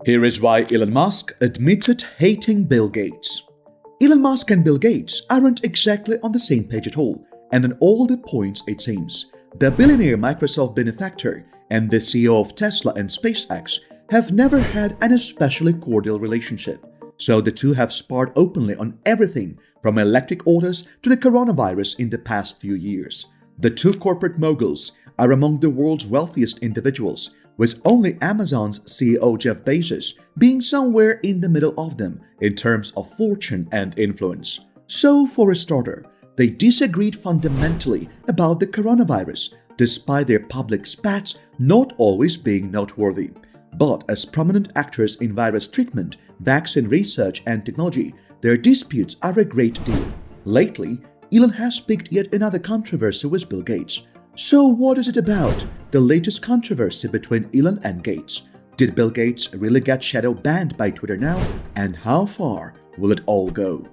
Here is why Elon Musk admitted hating Bill Gates. Elon Musk and Bill Gates aren't exactly on the same page at all, and on all the points it seems. The billionaire Microsoft benefactor and the CEO of Tesla and SpaceX have never had an especially cordial relationship, so the two have sparred openly on everything from electric autos to the coronavirus in the past few years. The two corporate moguls are among the world's wealthiest individuals, with only Amazon's CEO Jeff Bezos being somewhere in the middle of them in terms of fortune and influence. So, for a starter, they disagreed fundamentally about the coronavirus, despite their public spats not always being noteworthy. But as prominent actors in virus treatment, vaccine research and technology, their disputes are a great deal. Lately, Elon has picked yet another controversy with Bill Gates. So what is it about, the latest controversy between Elon and Gates? Did Bill Gates really get shadow banned by Twitter now? And how far will it all go?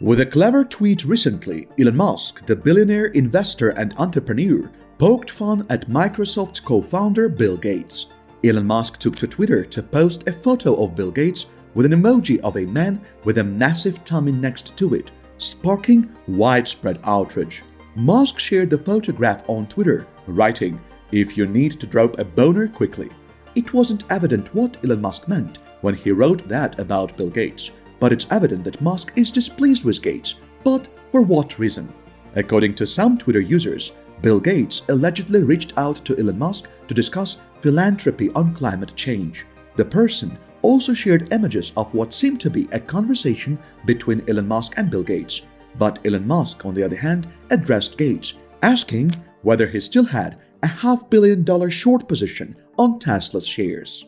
With a clever tweet recently, Elon Musk, the billionaire investor and entrepreneur, poked fun at Microsoft's co-founder Bill Gates. Elon Musk took to Twitter to post a photo of Bill Gates with an emoji of a man with a massive tummy next to it, sparking widespread outrage. Musk shared the photograph on Twitter, writing, "If you need to drop a boner quickly." It wasn't evident what Elon Musk meant when he wrote that about Bill Gates, but it's evident that Musk is displeased with Gates. But for what reason? According to some Twitter users, Bill Gates allegedly reached out to Elon Musk to discuss philanthropy on climate change. The person also shared images of what seemed to be a conversation between Elon Musk and Bill Gates. But Elon Musk, on the other hand, addressed Gates, asking whether he still had a $500 million short position on Tesla's shares.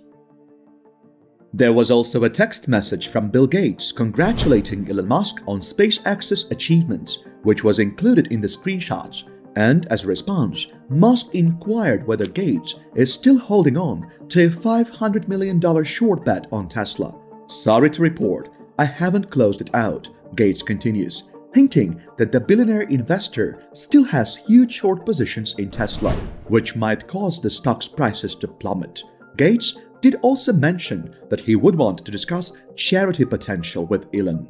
There was also a text message from Bill Gates congratulating Elon Musk on SpaceX's achievements, which was included in the screenshots. And as a response, Musk inquired whether Gates is still holding on to a $500 million short bet on Tesla. "Sorry to report, I haven't closed it out," Gates continues, hinting that the billionaire investor still has huge short positions in Tesla, which might cause the stock's prices to plummet. Gates did also mention that he would want to discuss charity potential with Elon.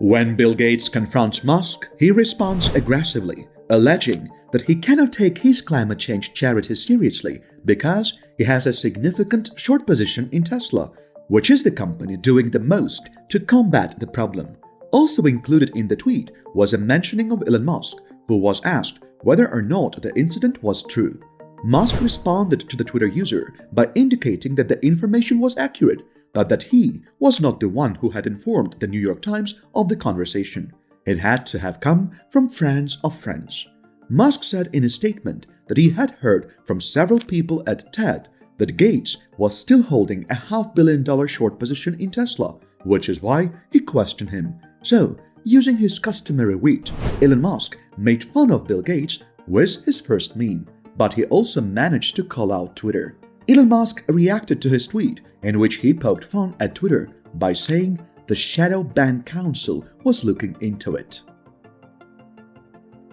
When Bill Gates confronts Musk, he responds aggressively, alleging that he cannot take his climate change charity seriously because he has a significant short position in Tesla, which is the company doing the most to combat the problem. Also included in the tweet was a mentioning of Elon Musk, who was asked whether or not the incident was true. Musk responded to the Twitter user by indicating that the information was accurate, but that he was not the one who had informed the New York Times of the conversation. It had to have come from friends of friends. Musk said in a statement that he had heard from several people at TED that Gates was still holding a $500 million short position in Tesla, which is why he questioned him. So, using his customary wit, Elon Musk made fun of Bill Gates with his first meme, but he also managed to call out Twitter. Elon Musk reacted to his tweet, in which he poked fun at Twitter by saying the Shadow Ban Council was looking into it.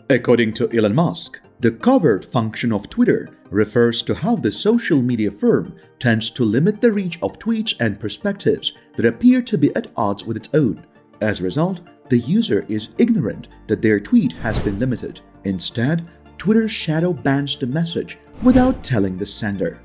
According to Elon Musk, the covert function of Twitter refers to how the social media firm tends to limit the reach of tweets and perspectives that appear to be at odds with its own. As a result, the user is ignorant that their tweet has been limited. Instead, Twitter shadow bans the message without telling the sender.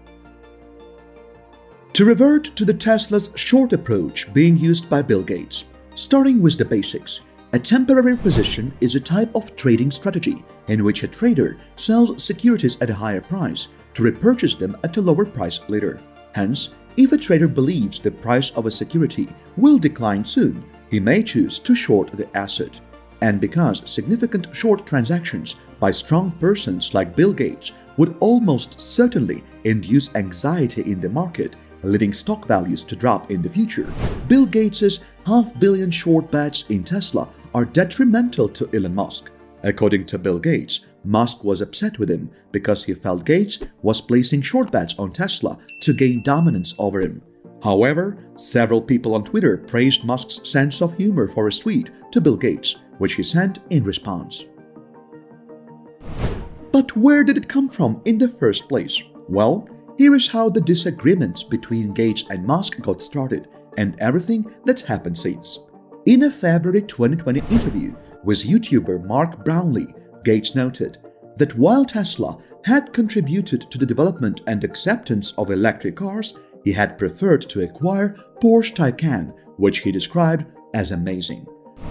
To revert to the Tesla's short approach being used by Bill Gates, starting with the basics, a temporary position is a type of trading strategy in which a trader sells securities at a higher price to repurchase them at a lower price later. Hence, if a trader believes the price of a security will decline soon, he may choose to short the asset. And because significant short transactions by strong persons like Bill Gates would almost certainly induce anxiety in the market, leading stock values to drop in the future, Bill Gates' $500 million short bets in Tesla are detrimental to Elon Musk. According to Bill Gates, Musk was upset with him because he felt Gates was placing short bets on Tesla to gain dominance over him. However, several people on Twitter praised Musk's sense of humor for his tweet to Bill Gates, which he sent in response. But where did it come from in the first place? Well, here is how the disagreements between Gates and Musk got started and everything that's happened since. In a February 2020 interview with YouTuber Mark Brownlee, Gates noted that while Tesla had contributed to the development and acceptance of electric cars, he had preferred to acquire Porsche Taycan, which he described as amazing.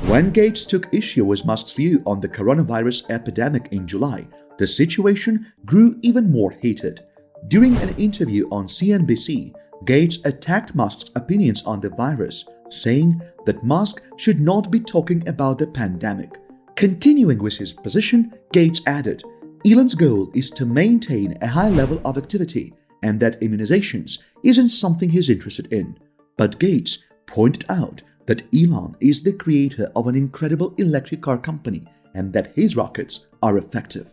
When Gates took issue with Musk's view on the coronavirus epidemic in July, the situation grew even more heated. During an interview on CNBC, Gates attacked Musk's opinions on the virus, saying that Musk should not be talking about the pandemic. Continuing with his position, Gates added, Elon's goal is to maintain a high level of activity and that immunizations isn't something he's interested in. But Gates pointed out that Elon is the creator of an incredible electric car company and that his rockets are effective.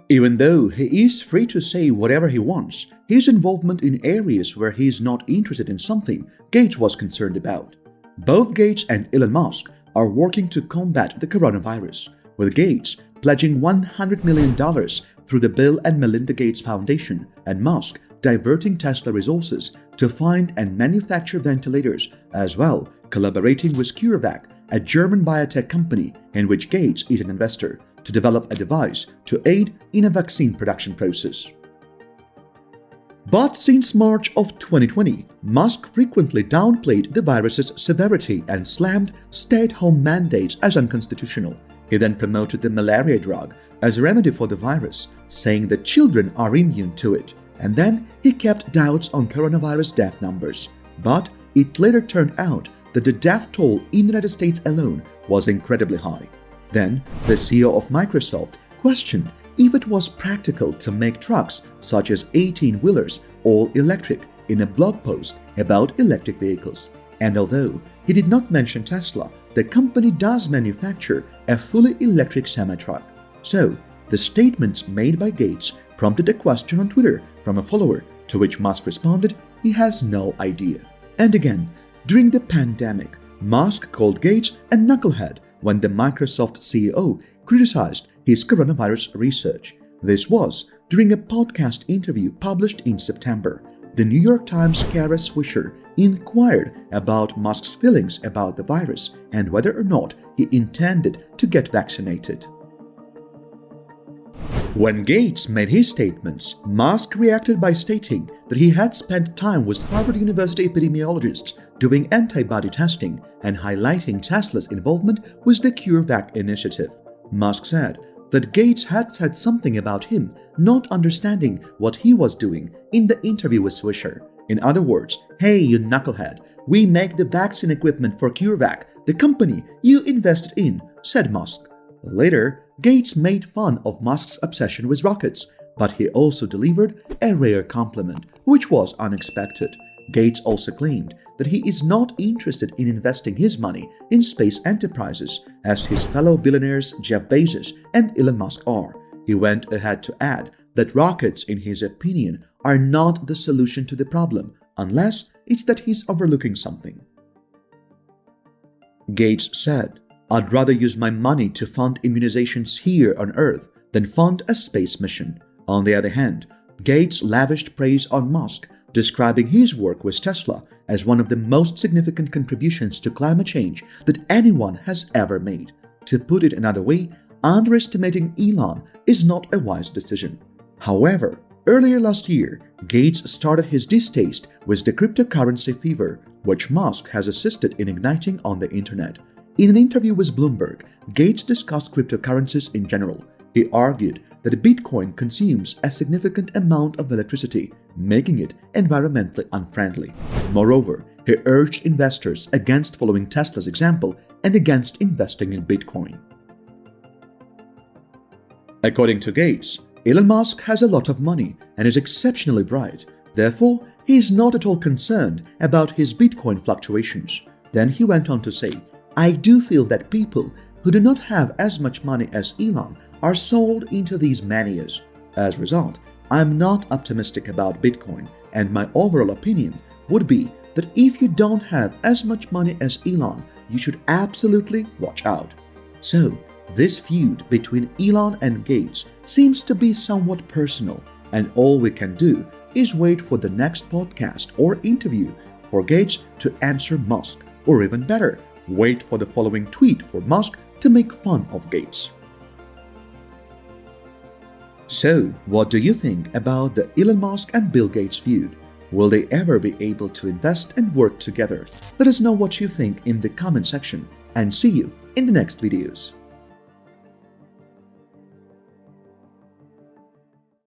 Even though he is free to say whatever he wants, his involvement in areas where he is not interested in something Gates was concerned about. Both Gates and Elon Musk are working to combat the coronavirus, with Gates pledging $100 million through the Bill and Melinda Gates Foundation and Musk diverting Tesla resources to find and manufacture ventilators, as well collaborating with CureVac, a German biotech company in which Gates is an investor, to develop a device to aid in a vaccine production process. But since March of 2020, Musk frequently downplayed the virus's severity and slammed stay-at-home mandates as unconstitutional. He then promoted the malaria drug as a remedy for the virus, saying that children are immune to it. And then he kept doubts on coronavirus death numbers. But it later turned out that the death toll in the United States alone was incredibly high. Then, the CEO of Microsoft questioned if it was practical to make trucks such as 18-wheelers all electric in a blog post about electric vehicles. And although he did not mention Tesla, the company does manufacture a fully electric semi-truck. So, the statements made by Gates prompted a question on Twitter from a follower, to which Musk responded he has no idea. And again, during the pandemic, Musk called Gates a knucklehead when the Microsoft CEO criticized his coronavirus research. This was during a podcast interview published in September. The New York Times' Kara Swisher inquired about Musk's feelings about the virus and whether or not he intended to get vaccinated. When Gates made his statements, Musk reacted by stating that he had spent time with Harvard University epidemiologists doing antibody testing and highlighting Tesla's involvement with the CureVac initiative. Musk said that Gates had said something about him not understanding what he was doing in the interview with Swisher. In other words, hey, you knucklehead, we make the vaccine equipment for CureVac, the company you invested in, said Musk. Later, Gates made fun of Musk's obsession with rockets, but he also delivered a rare compliment, which was unexpected. Gates also claimed that he is not interested in investing his money in space enterprises, as his fellow billionaires Jeff Bezos and Elon Musk are. He went ahead to add that rockets, in his opinion, are not the solution to the problem, unless it's that he's overlooking something. Gates said, I'd rather use my money to fund immunizations here on Earth than fund a space mission. On the other hand, Gates lavished praise on Musk, describing his work with Tesla as one of the most significant contributions to climate change that anyone has ever made. To put it another way, underestimating Elon is not a wise decision. However, earlier last year, Gates started his distaste with the cryptocurrency fever, which Musk has assisted in igniting on the internet. In an interview with Bloomberg, Gates discussed cryptocurrencies in general. He argued that Bitcoin consumes a significant amount of electricity, making it environmentally unfriendly. Moreover, he urged investors against following Tesla's example and against investing in Bitcoin. According to Gates, Elon Musk has a lot of money and is exceptionally bright. Therefore, he is not at all concerned about his Bitcoin fluctuations. Then he went on to say, I do feel that people who do not have as much money as Elon are sold into these manias. As a result, I am not optimistic about Bitcoin, and my overall opinion would be that if you don't have as much money as Elon, you should absolutely watch out. So, This feud between Elon and Gates seems to be somewhat personal, and all we can do is wait for the next podcast or interview for Gates to answer Musk, or even better, wait for the following tweet for Musk to make fun of Gates. So, what do you think about the Elon Musk and Bill Gates feud? Will they ever be able to invest and work together? Let us know what you think in the comment section, and see you in the next videos.